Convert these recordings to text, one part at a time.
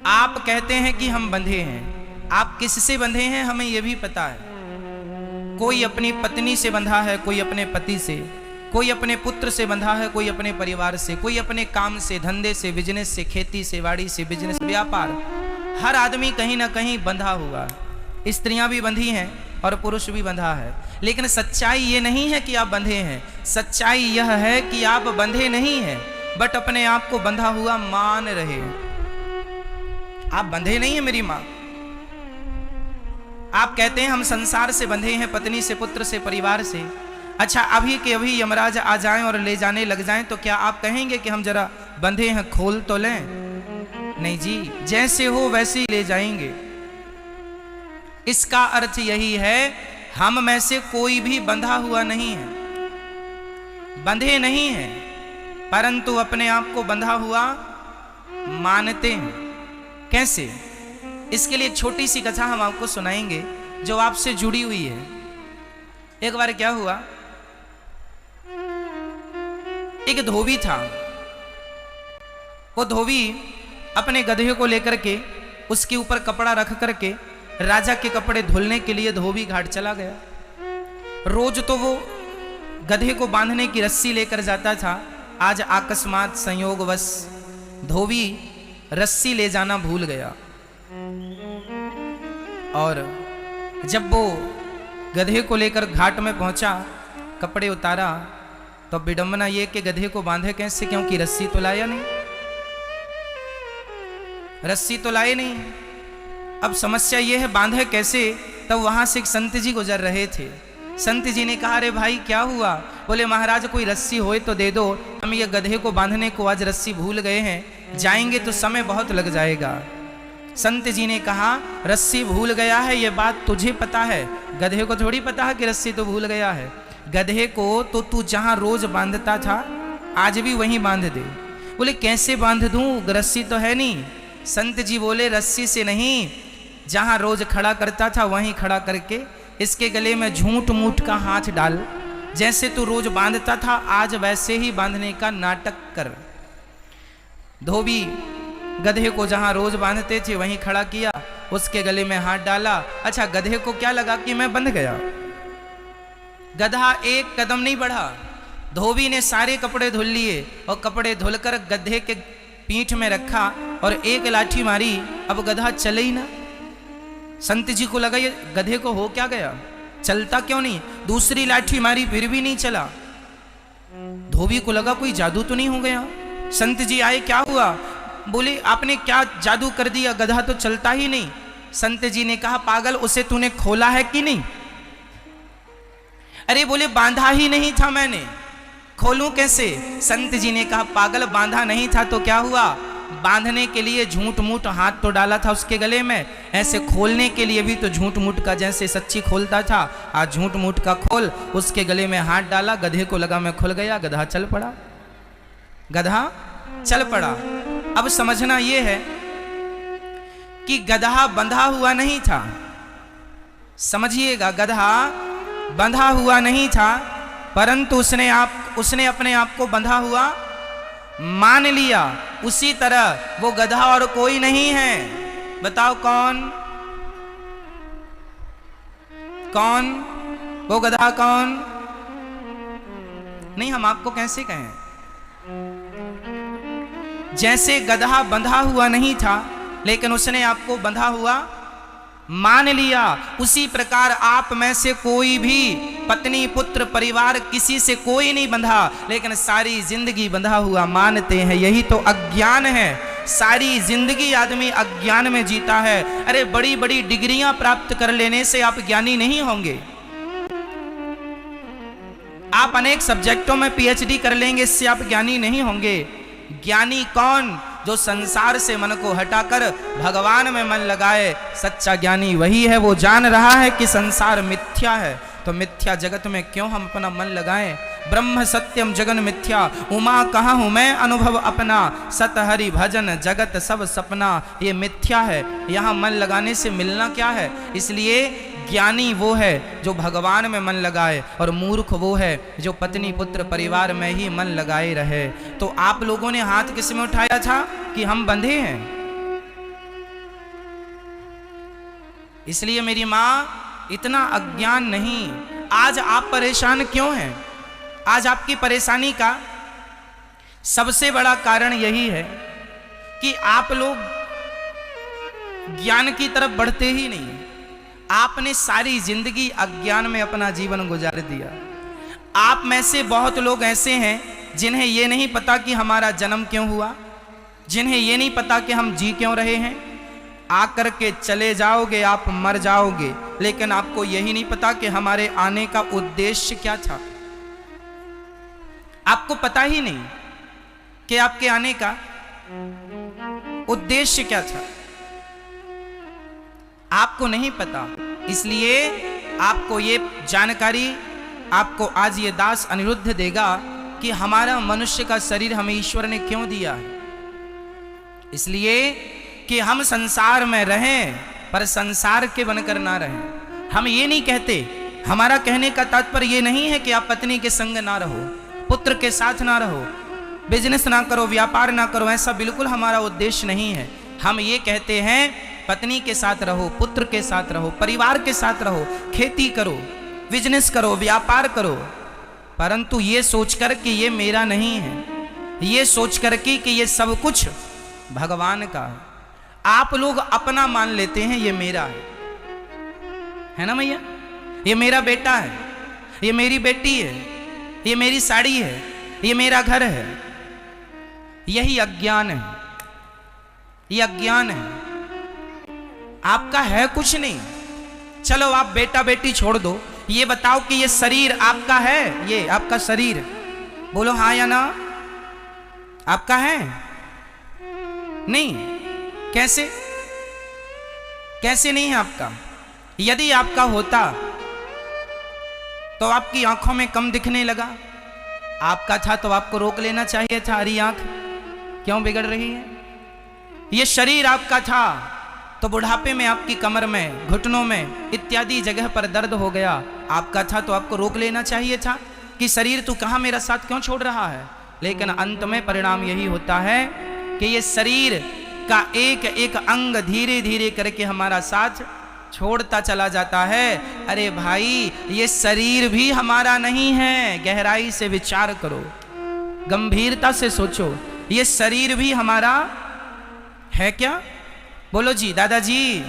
आप कहते हैं कि हम बंधे हैं, आप किससे बंधे हैं हमें यह भी पता है। कोई अपनी पत्नी से बंधा है, कोई अपने पति से, कोई अपने पुत्र से बंधा है, कोई अपने परिवार से, कोई अपने काम से, धंधे से, बिजनेस से, खेती से, बाड़ी से, बिजनेस, व्यापार। हर आदमी कहीं ना कहीं बंधा हुआ। स्त्रियां भी बंधी हैं और पुरुष भी बंधा है। लेकिन सच्चाई ये नहीं है कि आप बंधे हैं, सच्चाई यह है कि आप बंधे नहीं हैं, बट अपने आप को बंधा हुआ मान रहे। आप बंधे नहीं हैं मेरी मां। आप कहते हैं हम संसार से बंधे हैं, पत्नी से, पुत्र से, परिवार से। अच्छा, अभी के अभी यमराज आ जाएं और ले जाने लग जाएं तो क्या आप कहेंगे कि हम जरा बंधे हैं, खोल तो लें? नहीं जी, जैसे हो वैसे ही ले जाएंगे। इसका अर्थ यही है, हम में से कोई भी बंधा हुआ नहीं है, बंधे नहीं है, परंतु अपने आप को बंधा हुआ मानते हैं। कैसे? इसके लिए एक छोटी सी कथा हम आपको सुनाएंगे जो आपसे जुड़ी हुई है। एक बार क्या हुआ, एक धोबी था। वो धोबी अपने गधे को लेकर के उसके ऊपर कपड़ा रख करके राजा के कपड़े धुलने के लिए धोबी घाट चला गया। रोज तो वो गधे को बांधने की रस्सी लेकर जाता था। आज अकस्मात संयोगवश धोबी रस्सी ले जाना भूल गया और जब वो गधे को लेकर घाट में पहुंचा, कपड़े उतारा तो विडंबना ये कि गधे को बांधे कैसे, क्योंकि रस्सी तो लाया नहीं, रस्सी तो लाए नहीं। अब समस्या ये है बांधे कैसे। तब वहां से एक संत जी गुजर रहे थे। संत जी ने कहा, अरे भाई क्या हुआ? बोले महाराज कोई रस्सी होए तो दे दो, हम ये गधे को बांधने को आज रस्सी भूल गए हैं, जाएंगे तो समय बहुत लग जाएगा। संत जी ने कहा, रस्सी भूल गया है ये बात तुझे पता है, गधे को थोड़ी पता है कि रस्सी तो भूल गया है। गधे को तो तू जहां रोज बांधता था आज भी वहीं बांध दे। बोले कैसे बांध दूं, रस्सी तो है नहीं। संत जी बोले रस्सी से नहीं, जहां रोज खड़ा करता था वहीं खड़ा करके इसके गले में झूठ मूठ का हाथ डाल, जैसे तू रोज बांधता था आज वैसे ही बांधने का नाटक कर। धोबी गधे को जहां रोज बांधते थे वहीं खड़ा किया, उसके गले में हाथ डाला। अच्छा, गधे को क्या लगा कि मैं बंध गया। गधा एक कदम नहीं बढ़ा। धोबी ने सारे कपड़े धुल लिए और कपड़े धुलकर गधे के पीठ में रखा और एक लाठी मारी। अब गधा चले ही ना। संत जी को लगा ये गधे को हो क्या गया, चलता क्यों नहीं। दूसरी लाठी मारी फिर भी नहीं चला। धोबी को लगा कोई जादू तो नहीं हो गया। संत जी आए, क्या हुआ? बोले आपने क्या जादू कर दिया, गधा तो चलता ही नहीं। संत जी ने कहा, पागल उसे तूने खोला है कि नहीं? अरे बोले बांधा ही नहीं था मैंने, खोलूं कैसे? संत जी ने कहा, पागल बांधा नहीं था तो क्या हुआ, बांधने के लिए झूठ मूठ हाथ तो डाला था उसके गले में, ऐसे खोलने के लिए भी तो झूठ मूठ का जैसे सच्ची खोलता था, आज झूठ मूठ का खोल। उसके गले में हाथ डाला, गधे को लगा मैं खुल गया, गधा चल पड़ा। गधा चल पड़ा। अब समझना यह है कि गधा बंधा हुआ नहीं था। समझिएगा, गधा बंधा हुआ नहीं था, परंतु उसने अपने आप को बंधा हुआ मान लिया। उसी तरह वो गधा और कोई नहीं है। बताओ कौन? कौन वो गधा? कौन? नहीं, हम आपको कैसे कहें? जैसे गधा बंधा हुआ नहीं था लेकिन उसने आपको बंधा हुआ मान लिया, उसी प्रकार आप में से कोई भी पत्नी, पुत्र, परिवार, किसी से कोई नहीं बंधा, लेकिन सारी जिंदगी बंधा हुआ मानते हैं। यही तो अज्ञान है। सारी जिंदगी आदमी अज्ञान में जीता है। अरे बड़ी बड़ी डिग्रियां प्राप्त कर लेने से आप ज्ञानी नहीं होंगे। आप अनेक सब्जेक्टों में पीएचडी कर लेंगे, इससे आप ज्ञानी नहीं होंगे। ज्ञानी कौन? जो संसार से मन को हटाकर भगवान में मन लगाए। सच्चा ज्ञानी वही है, वो जान रहा है कि संसार मिथ्या है, तो मिथ्या जगत में क्यों हम अपना मन लगाएं। ब्रह्म सत्यम जगन मिथ्या, उमा कहाँ हूँ मैं अनुभव अपना, सत हरि भजन जगत सब सपना। ये मिथ्या है, यहाँ मन लगाने से मिलना क्या है। इसलिए ज्ञानी वो है जो भगवान में मन लगाए, और मूर्ख वो है जो पत्नी, पुत्र, परिवार में ही मन लगाए रहे। तो आप लोगों ने हाथ किस में उठाया था कि हम बंधे हैं? इसलिए मेरी माँ इतना अज्ञान नहीं। आज आप परेशान क्यों हैं? आज आपकी परेशानी का सबसे बड़ा कारण यही है कि आप लोग ज्ञान की तरफ बढ़ते ही नहीं। आपने सारी जिंदगी अज्ञान में अपना जीवन गुजार दिया। आप में से बहुत लोग ऐसे हैं जिन्हें यह नहीं पता कि हमारा जन्म क्यों हुआ, जिन्हें यह नहीं पता कि हम जी क्यों रहे हैं। आकर के चले जाओगे, आप मर जाओगे, लेकिन आपको यही नहीं पता कि हमारे आने का उद्देश्य क्या था। आपको पता ही नहीं कि आपके आने का उद्देश्य क्या था, आपको नहीं पता। इसलिए आपको ये जानकारी, आपको आज ये दास अनिरुद्ध देगा कि हमारा मनुष्य का शरीर हमें ईश्वर ने क्यों दिया है। इसलिए कि हम संसार में रहें पर संसार के बनकर ना रहें। हम ये नहीं कहते, हमारा कहने का तात्पर्य ये नहीं है कि आप पत्नी के संग ना रहो, पुत्र के साथ ना रहो, बिजनेस ना करो, व्यापार ना करो, ऐसा बिल्कुल हमारा उद्देश्य नहीं है। हम ये कहते हैं पत्नी के साथ रहो, पुत्र के साथ रहो, परिवार के साथ रहो, खेती करो, बिजनेस करो, व्यापार करो, परंतु ये सोचकर कि ये मेरा नहीं है, ये सोचकर कि ये सब कुछ भगवान का है। आप लोग अपना मान लेते हैं ये मेरा है ना मैया, ये मेरा बेटा है, ये मेरी बेटी है, ये मेरी साड़ी है, ये मेरा घर है। यही अज्ञान है, ये अज्ञान है। आपका है कुछ नहीं। चलो आप बेटा बेटी छोड़ दो, ये बताओ कि ये शरीर आपका है, ये आपका शरीर, बोलो हाँ या ना। आपका है? नहीं। कैसे? कैसे नहीं है आपका? यदि आपका होता तो आपकी आंखों में कम दिखने लगा। आपका था तो आपको रोक लेना चाहिए था। हरी आंख क्यों बिगड़ रही है? ये शरीर आपका था तो बुढ़ापे में आपकी कमर में, घुटनों में इत्यादि जगह पर दर्द हो गया। आपका था तो आपको रोक लेना चाहिए था कि शरीर तू कहां मेरा साथ क्यों छोड़ रहा है। लेकिन अंत में परिणाम यही होता है कि ये शरीर का एक एक अंग धीरे धीरे करके हमारा साथ छोड़ता चला जाता है। अरे भाई, ये शरीर भी हमारा नहीं है। गहराई से विचार करो, गंभीरता से सोचो, ये शरीर भी हमारा है क्या? बोलो जी, दादाजी,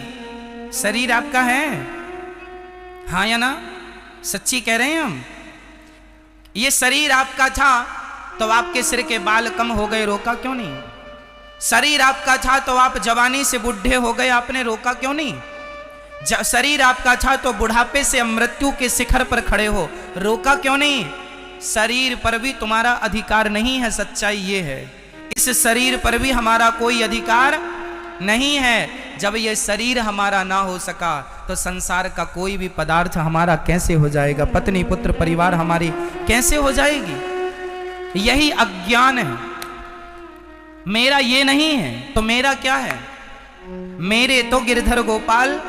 शरीर आपका है? हाँ या ना? सच्ची कह रहे हैं हम? ये शरीर आपका था तो आपके सिर के बाल कम हो गए, रोका क्यों नहीं? शरीर आपका था तो आप जवानी से बुढ़े हो गए, आपने रोका क्यों नहीं? शरीर आपका था तो बुढ़ापे से मृत्यु के शिखर पर खड़े हो, रोका क्यों नहीं? शरीर पर भी तुम्हारा अधिकार नहीं है। सच्चाई ये है, इस शरीर पर भी हमारा कोई अधिकार नहीं है। जब ये शरीर हमारा ना हो सका तो संसार का कोई भी पदार्थ हमारा कैसे हो जाएगा? पत्नी, पुत्र, परिवार हमारी कैसे हो जाएगी? यही अज्ञान है। मेरा ये नहीं है तो मेरा क्या है? मेरे तो गिरधर गोपाल,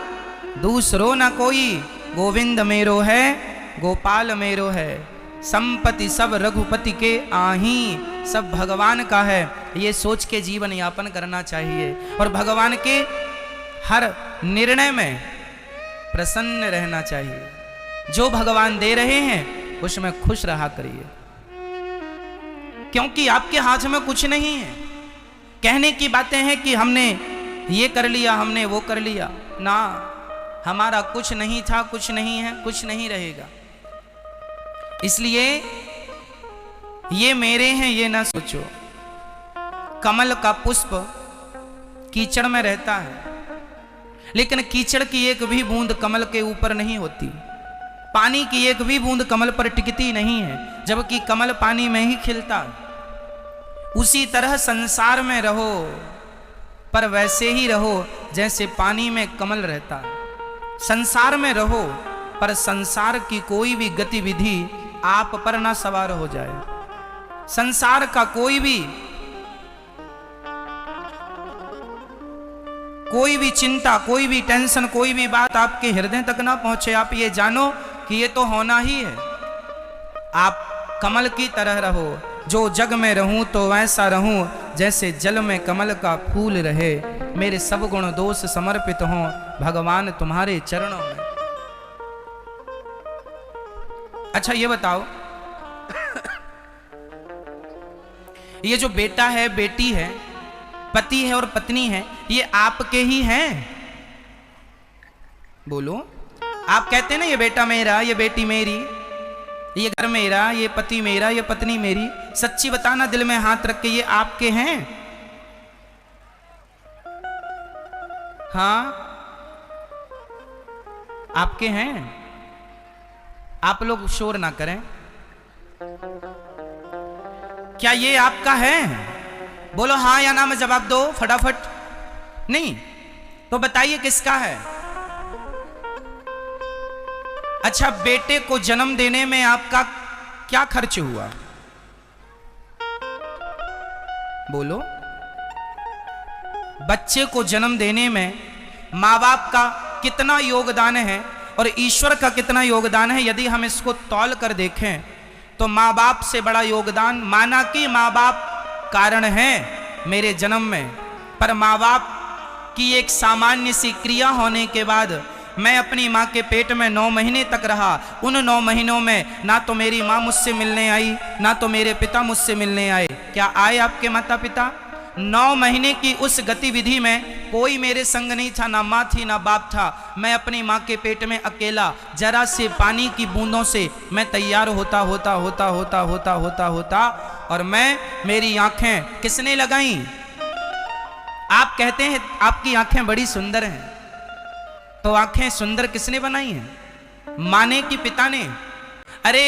दूसरो ना कोई, गोविंद मेरो है, गोपाल मेरो है। संपत्ति सब रघुपति के आही, सब भगवान का है। ये सोच के जीवन यापन करना चाहिए और भगवान के हर निर्णय में प्रसन्न रहना चाहिए। जो भगवान दे रहे हैं उसमें खुश रहा करिए, क्योंकि आपके हाथ में कुछ नहीं है। कहने की बातें हैं कि हमने ये कर लिया, हमने वो कर लिया, ना, हमारा कुछ नहीं था, कुछ नहीं है, कुछ नहीं रहेगा। इसलिए ये मेरे हैं ये ना सोचो। कमल का पुष्प कीचड़ में रहता है, लेकिन कीचड़ की एक भी बूंद कमल के ऊपर नहीं होती। पानी की एक भी बूंद कमल पर टिकती नहीं है, जबकि कमल पानी में ही खिलता है। उसी तरह संसार में रहो, पर वैसे ही रहो जैसे पानी में कमल रहता है। संसार में रहो पर संसार की कोई भी गतिविधि आप पर ना सवार हो जाए। संसार का कोई भी चिंता, कोई भी टेंशन, कोई भी बात आपके हृदय तक ना पहुंचे। आप ये जानो कि ये तो होना ही है। आप कमल की तरह रहो, जो जग में रहूं तो वैसा रहूं जैसे जल में कमल का फूल रहे। मेरे सब गुण दोष समर्पित हों भगवान तुम्हारे चरणों में। अच्छा ये बताओ, ये जो बेटा है, बेटी है, पति है और पत्नी है, ये आपके ही हैं? बोलो। आप कहते हैं ना ये बेटा मेरा, ये बेटी मेरी, ये घर मेरा, ये पति मेरा, ये पत्नी मेरी। सच्ची बताना, दिल में हाथ रख के, ये आपके हैं? हाँ, आपके हैं? आप लोग शोर ना करें। क्या ये आपका है? बोलो हाँ या ना में जवाब दो फटाफट। नहीं तो बताइए किसका है? अच्छा, बेटे को जन्म देने में आपका क्या खर्च हुआ? बोलो। बच्चे को जन्म देने में माँ बाप का कितना योगदान है और ईश्वर का कितना योगदान है? यदि हम इसको तौल कर देखें तो माँ बाप से बड़ा योगदान, माना कि माँ बाप कारण है मेरे जन्म में, पर माँ बाप की एक सामान्य सी क्रिया होने के बाद मैं अपनी माँ के पेट में 9 महीने तक रहा। उन 9 महीनों में ना तो मेरी माँ मुझसे मिलने आई, ना तो मेरे पिता मुझसे मिलने आए। क्या आए आपके माता पिता? 9 महीने की उस गतिविधि में कोई मेरे संग नहीं था, ना माँ थी ना बाप था। मैं अपनी माँ के पेट में अकेला, जरा से पानी की बूंदों से मैं तैयार होता होता होता होता होता होता होता और मेरी आंखें किसने लगाई? आप कहते हैं आपकी आंखें बड़ी सुंदर हैं, तो आंखें सुंदर किसने बनाई हैं? माँ ने कि पिता ने? अरे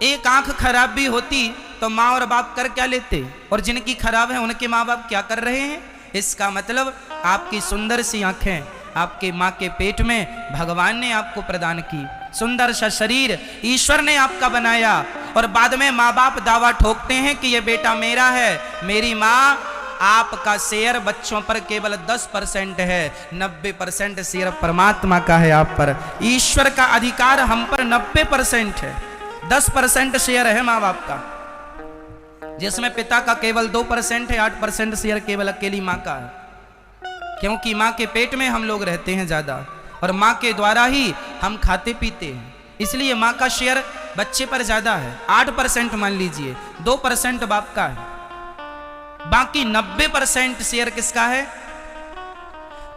एक आंख खराब भी होती तो माँ और बाप कर क्या लेते, और जिनकी खराब है उनके माँ बाप क्या कर रहे हैं? इसका मतलब आपकी सुंदर सी आंखें आपके माँ के पेट में भगवान ने आपको प्रदान की। सुंदर सा शरीर ईश्वर ने आपका बनाया और बाद में माँ बाप दावा ठोकते हैं कि ये बेटा मेरा है। मेरी माँ, आपका शेयर बच्चों पर केवल 10% है, 90% शेयर परमात्मा का है आप पर। ईश्वर का अधिकार हम पर 90% है, 10% शेयर है माँ बाप का, जिसमें पिता का केवल 2% है, 8% शेयर केवल अकेली माँ का है। क्योंकि माँ के पेट में हम लोग रहते हैं ज्यादा और माँ के द्वारा ही हम खाते पीते हैं, इसलिए माँ का शेयर बच्चे पर ज्यादा है। 8% मान लीजिए, 2% बाप का है, बाकी 90% शेयर किसका है?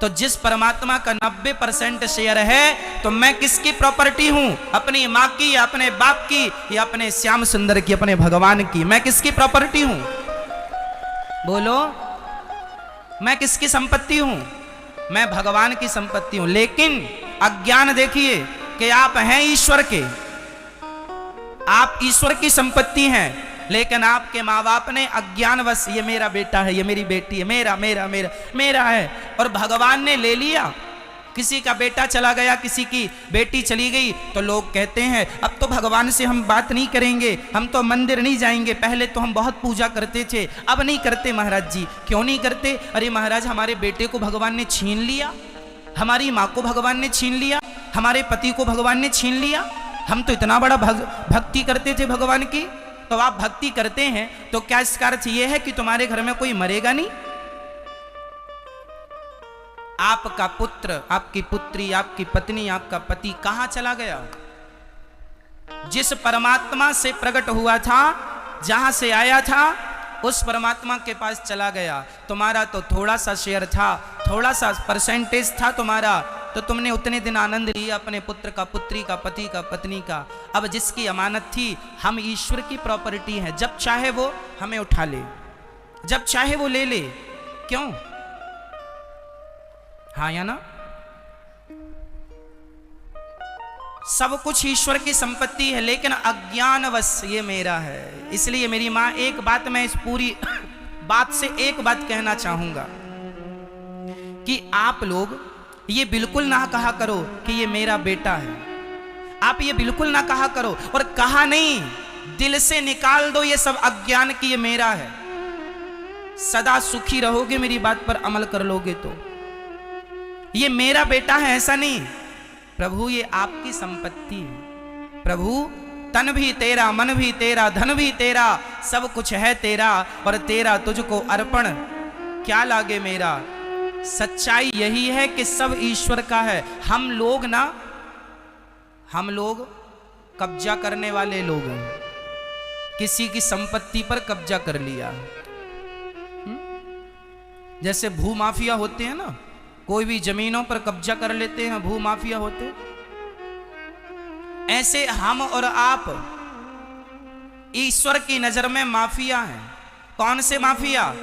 तो जिस परमात्मा का 90% शेयर है तो मैं किसकी प्रॉपर्टी हूं? अपनी माँ की या अपने बाप की या अपने श्याम सुंदर की, अपने भगवान की? मैं किसकी प्रॉपर्टी हूं? बोलो। मैं किसकी संपत्ति हूं? मैं भगवान की संपत्ति हूं। लेकिन अज्ञान देखिए कि आप हैं ईश्वर के, आप ईश्वर की संपत्ति हैं, लेकिन आपके माँ बाप ने अज्ञानवश ये मेरा बेटा है, ये मेरी बेटी है, मेरा मेरा मेरा मेरा है, और भगवान ने ले लिया। किसी का बेटा चला गया, किसी की बेटी चली गई, तो लोग कहते हैं अब तो भगवान से हम बात नहीं करेंगे, हम तो मंदिर नहीं जाएंगे, पहले तो हम बहुत पूजा करते थे, अब नहीं करते महाराज जी। क्यों नहीं करते? अरे महाराज, हमारे बेटे को भगवान ने छीन लिया, हमारी माँ को भगवान ने छीन लिया, हमारे पति को भगवान ने छीन लिया। हम तो इतना बड़ा भक्ति करते थे भगवान की। तो आप भक्ति करते हैं तो क्या इसका अर्थ यह है कि तुम्हारे घर में कोई मरेगा नहीं? आपका पुत्र, आपकी पुत्री, आपकी पत्नी, आपका पति कहां चला गया? जिस परमात्मा से प्रकट हुआ था, जहां से आया था, उस परमात्मा के पास चला गया। तुम्हारा तो थोड़ा सा शेयर था, थोड़ा सा परसेंटेज था तुम्हारा, तो तुमने उतने दिन आनंद लिया अपने पुत्र का, पुत्री का, पति का, पत्नी का। अब जिसकी अमानत थी, हम ईश्वर की प्रॉपर्टी हैं, जब चाहे वो हमें उठा ले, जब चाहे वो ले ले। क्यों? हाँ या ना? सब कुछ ईश्वर की संपत्ति है, लेकिन अज्ञानवश ये मेरा है। इसलिए मेरी माँ, एक बात मैं इस पूरी बात से एक बात कहना चाहूंगा कि आप लोग ये बिल्कुल ना कहा करो कि ये मेरा बेटा है। आप ये बिल्कुल ना कहा करो, और कहा नहीं, दिल से निकाल दो ये सब अज्ञान की ये मेरा है। सदा सुखी रहोगे मेरी बात पर अमल कर लोगे तो। ये मेरा बेटा है ऐसा नहीं, प्रभु ये आपकी संपत्ति है। प्रभु तन भी तेरा, मन भी तेरा, धन भी तेरा, सब कुछ है तेरा, और तेरा तुझको अर्पण क्या लागे मेरा। सच्चाई यही है कि सब ईश्वर का है। हम लोग कब्जा करने वाले लोग हैं, किसी की संपत्ति पर कब्जा कर लिया। जैसे भूमाफिया होते हैं ना, कोई भी जमीनों पर कब्जा कर लेते हैं, भूमाफिया होते हैं। ऐसे हम और आप ईश्वर की नजर में माफिया हैं। कौन से माफिया?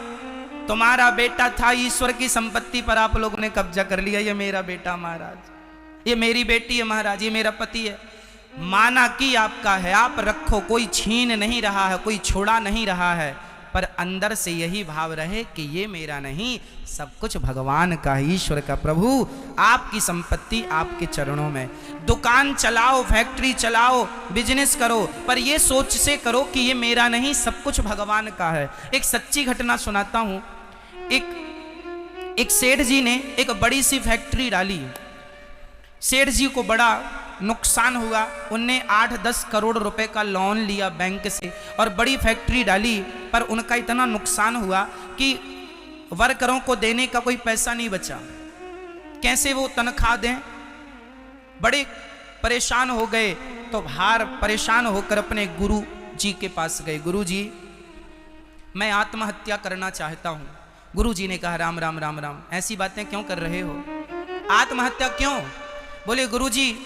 तुम्हारा बेटा था, ईश्वर की संपत्ति पर आप लोगों ने कब्जा कर लिया। ये मेरा बेटा महाराज, ये मेरी बेटी है महाराज, ये मेरा पति है। माना कि आपका है, आप रखो, कोई छीन नहीं रहा है, कोई छोड़ा नहीं रहा है, पर अंदर से यही भाव रहे कि ये मेरा नहीं, सब कुछ भगवान का, ईश्वर का। प्रभु आपकी संपत्ति आपके चरणों में। दुकान चलाओ, फैक्ट्री चलाओ, बिजनेस करो, पर ये सोच से करो कि ये मेरा नहीं, सब कुछ भगवान का है। एक सच्ची घटना सुनाता हूं। एक सेठ जी ने एक बड़ी सी फैक्ट्री डाली। सेठ जी को बड़ा नुकसान हुआ। उनने 8-10 करोड़ रुपए का लोन लिया बैंक से और बड़ी फैक्ट्री डाली, पर उनका इतना नुकसान हुआ कि वर्करों को देने का कोई पैसा नहीं बचा। कैसे वो तनख्वाह दें? बड़े परेशान हो गए। तो परेशान होकर अपने गुरु जी के पास गए। गुरु जी, मैं आत्महत्या करना चाहता हूं। गुरु जी ने कहा, राम राम राम राम, ऐसी बातें क्यों कर रहे हो? आत्महत्या क्यों? बोले, गुरु जी,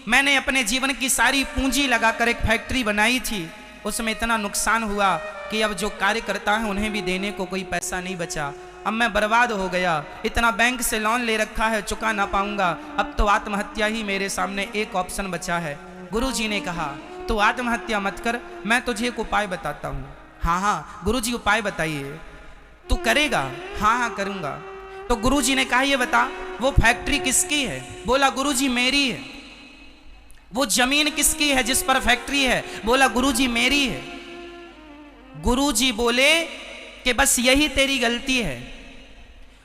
मैंने अपने जीवन की सारी पूंजी लगाकर एक फैक्ट्री बनाई थी, उसमें इतना नुकसान हुआ कि अब जो कार्यकर्ता हैं उन्हें भी देने को कोई पैसा नहीं बचा। अब मैं बर्बाद हो गया, इतना बैंक से लोन ले रखा है, चुका ना पाऊंगा। अब तो आत्महत्या ही मेरे सामने एक ऑप्शन बचा है। गुरु जी ने कहा, तो आत्महत्या मत कर, मैं तुझे एक उपाय बताता हूँ। हाँ हाँ गुरु जी, उपाय बताइए। तू करेगा? हाँ हाँ करूँगा। तो गुरु जी ने कहा, ये बता, वो फैक्ट्री किसकी है? बोला, गुरु जी मेरी है। वो जमीन किसकी है जिस पर फैक्ट्री है? बोला, गुरुजी मेरी है। गुरुजी बोले कि बस यही तेरी गलती है,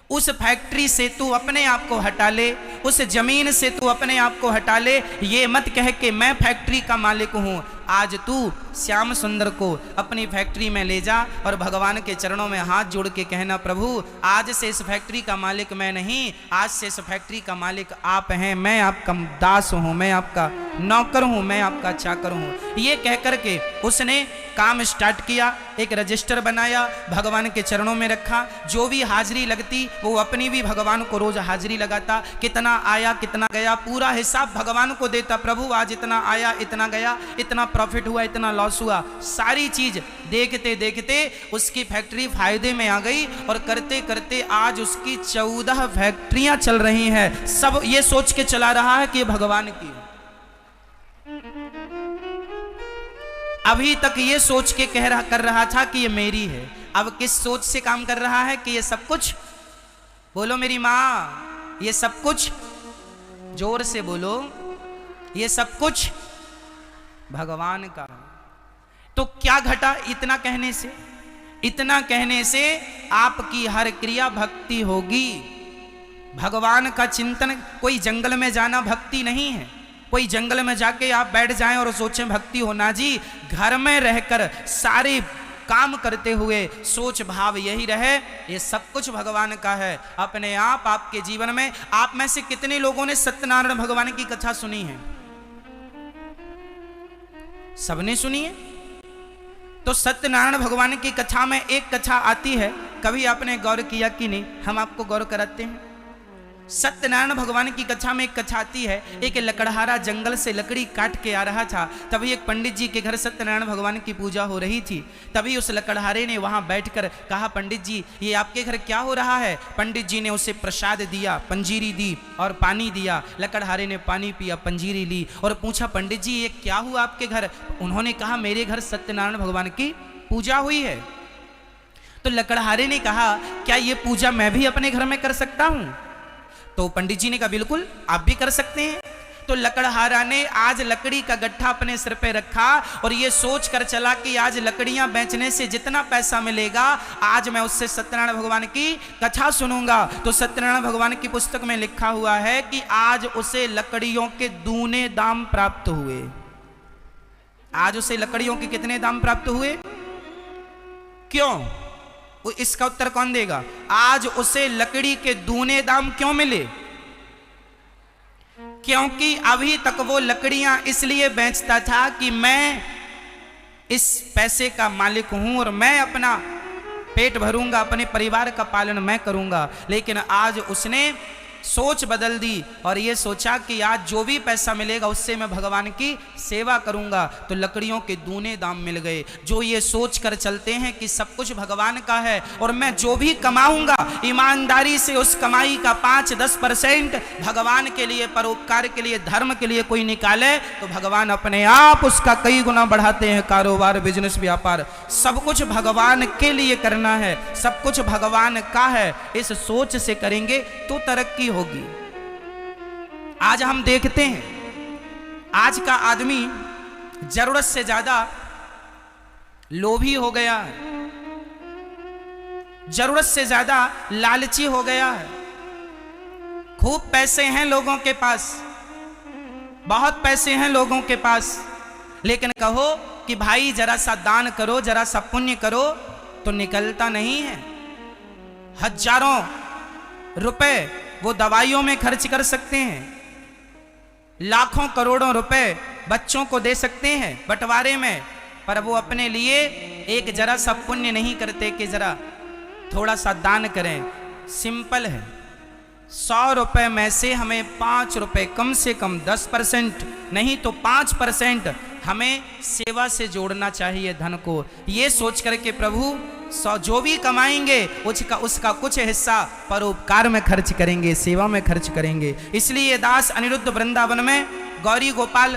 उस फैक्ट्री से तू अपने आप को हटा ले, उस जमीन से तू अपने आप को हटा ले। ये मत कह के मैं फैक्ट्री का मालिक हूं। आज तू श्याम सुंदर को अपनी फैक्ट्री में ले जा और भगवान के चरणों में हाथ जोड़ के कहना, प्रभु आज से इस फैक्ट्री का मालिक मैं नहीं, आज से इस फैक्ट्री का मालिक आप हैं। मैं आपका दास हूं, मैं आपका नौकर हूं, मैं आपका चाकर हूं। ये कह करके उसने काम स्टार्ट किया। एक रजिस्टर बनाया, भगवान के चरणों में रखा। जो भी हाजिरी लगती वो अपनी भी भगवान को रोज हाजिरी लगाता। कितना आया कितना गया पूरा हिसाब भगवान को देता। प्रभु आज इतना आया, इतना गया, इतना प्रॉफिट हुआ, इतना लॉस हुआ, सारी चीज देखते देखते उसकी फैक्ट्री फायदे में आ गई। और करते करते आज उसकी 14 फैक्ट्रियां चल रही हैं। सब ये सोच के चला रहा है कि ये भगवान की है। अभी तक ये सोच के कर रहा था कि ये मेरी है। अब किस सोच से काम कर रहा है कि ये सब कुछ, बोलो मेरी माँ, ये सब कुछ, जोर से बोलो, ये सब कुछ भगवान का। तो क्या घटा इतना कहने से? इतना कहने से आपकी हर क्रिया भक्ति होगी। भगवान का चिंतन, कोई जंगल में जाना भक्ति नहीं है। कोई जंगल में जाके आप बैठ जाएं और सोचें भक्ति होना जी। घर में रहकर सारे काम करते हुए सोच भाव यही रहे, ये सब कुछ भगवान का है। अपने आप आपके जीवन में, आप में से कितने लोगों ने सत्यनारायण भगवान की कथा सुनी है? सबने सुनी है। तो सत्यनारायण भगवान की कथा में एक कथा आती है, कभी आपने गौर किया कि नहीं? हम आपको गौर कराते हैं। सत्यनारायण भगवान की कथा में एक कथा आती है। एक लकड़हारा जंगल से लकड़ी काट के आ रहा था। तभी एक पंडित जी के घर सत्यनारायण भगवान की पूजा हो रही थी। तभी उस लकड़हारे ने वहां बैठकर कहा, पंडित जी ये आपके घर क्या हो रहा है? पंडित जी ने उसे प्रसाद दिया, पंजीरी दी और पानी दिया। लकड़हारे ने पानी पिया, पंजीरी ली और पूछा, पंडित जी ये क्या हुआ आपके घर? उन्होंने कहा, मेरे घर सत्यनारायण भगवान की पूजा हुई है। तो लकड़हारे ने कहा, क्या ये पूजा मैं भी अपने घर में कर सकता हूं? तो पंडित जी ने कहा, बिल्कुल आप भी कर सकते हैं। तो लकड़हारा ने आज लकड़ी का गट्ठा अपने सिर पे रखा और ये सोच कर चला कि आज लकड़ियां बेचने से जितना पैसा मिलेगा आज मैं उससे सत्यनारायण भगवान की कथा सुनूंगा। तो सत्यनारायण भगवान की पुस्तक में लिखा हुआ है कि आज उसे लकड़ियों के दूने दाम प्राप्त हुए। आज उसे लकड़ियों के कितने दाम प्राप्त हुए? क्यों? इसका उत्तर कौन देगा? आज उसे लकड़ी के दूने दाम क्यों मिले? क्योंकि अभी तक वो लकड़ियां इसलिए बेचता था कि मैं इस पैसे का मालिक हूं और मैं अपना पेट भरूंगा, अपने परिवार का पालन मैं करूंगा। लेकिन आज उसने सोच बदल दी और ये सोचा कि आज जो भी पैसा मिलेगा उससे मैं भगवान की सेवा करूंगा, तो लकड़ियों के दूने दाम मिल गए। जो ये सोच कर चलते हैं कि सब कुछ भगवान का है और मैं जो भी कमाऊंगा ईमानदारी से उस कमाई का 5-10% भगवान के लिए, परोपकार के लिए, धर्म के लिए कोई निकाले तो भगवान अपने आप उसका कई गुना बढ़ाते हैं। कारोबार, बिजनेस, व्यापार सब कुछ भगवान के लिए करना है, सब कुछ भगवान का है, इस सोच से करेंगे तो तरक्की होगी। आज हम देखते हैं आज का आदमी जरूरत से ज्यादा लोभी हो गया है, जरूरत से ज्यादा लालची हो गया है। खूब पैसे हैं लोगों के पास, बहुत पैसे हैं लोगों के पास, लेकिन कहो कि भाई जरा सा दान करो, जरा सा पुण्य करो, तो निकलता नहीं है। हजारों रुपए वो दवाइयों में खर्च कर सकते हैं, लाखों करोड़ों रुपए बच्चों को दे सकते हैं बंटवारे में, पर वो अपने लिए एक जरा सा पुण्य नहीं करते कि जरा थोड़ा सा दान करें। सिंपल है, 100 रुपए में से हमें 5 रुपए, कम से कम 10% नहीं तो 5% हमें सेवा से जोड़ना चाहिए धन को। ये सोच करके प्रभु जो भी कमाएंगे उसका कुछ हिस्सा परोपकार में खर्च करेंगे, सेवा में खर्च करेंगे। इसलिए दास अनिरुद्ध वृंदावन में गौरी गोपाल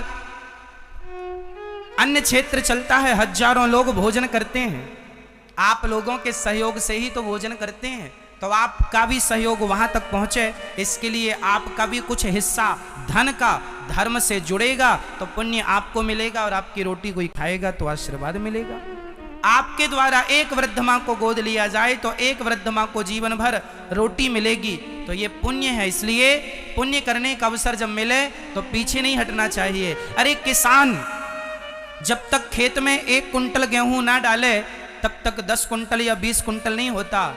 अन्य क्षेत्र चलता है, हजारों लोग भोजन करते हैं। आप लोगों के सहयोग से ही तो भोजन करते हैं, तो आपका भी सहयोग वहां तक पहुंचे, इसके लिए आपका भी कुछ हिस्सा धन का धर्म से जुड़ेगा तो पुण्य आपको मिलेगा, और आपकी रोटी कोई खाएगा तो आशीर्वाद मिलेगा। आपके द्वारा एक वृद्ध मां को गोद लिया जाए तो एक वृद्ध मां को जीवन भर रोटी मिलेगी, तो ये पुण्य है। इसलिए पुण्य करने का अवसर जब मिले तो पीछे नहीं हटना चाहिए। अरे किसान जब तक खेत में 1 कुंटल गेहूं ना डाले तब तक 10 कुंटल या 20 कुंटल नहीं होता।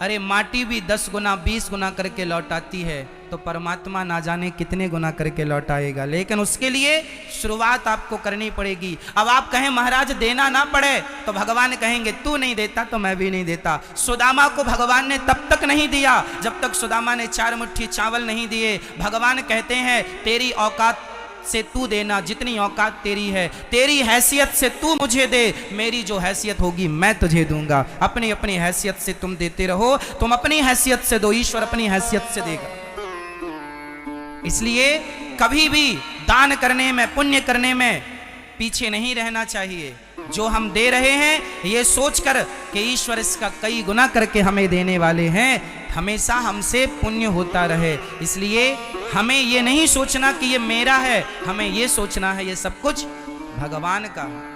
अरे माटी भी 10 गुना 20 गुना करके लौटाती है, तो परमात्मा ना जाने कितने गुना करके लौटाएगा। लेकिन उसके लिए शुरुआत आपको करनी पड़ेगी। अब आप कहें महाराज देना ना पड़े, तो भगवान कहेंगे तू नहीं देता तो मैं भी नहीं देता। सुदामा को भगवान ने तब तक नहीं दिया जब तक सुदामा ने 4 मुट्ठी चावल नहीं दिए। भगवान कहते हैं तेरी औकात से तू देना, जितनी औकात तेरी है, तेरी हैसियत से तू मुझे दे, मेरी जो हैसियत होगी मैं तुझे दूंगा। अपनी अपनी हैसियत से तुम देते रहो, तुम अपनी हैसियत से दो, ईश्वर अपनी हैसियत से देगा। इसलिए कभी भी दान करने में, पुण्य करने में पीछे नहीं रहना चाहिए। जो हम दे रहे हैं ये सोचकर कि ईश्वर इसका कई गुना करके हमें देने वाले हैं, हमेशा हमसे पुण्य होता रहे। इसलिए हमें ये नहीं सोचना कि ये मेरा है, हमें ये सोचना है ये सब कुछ भगवान का है।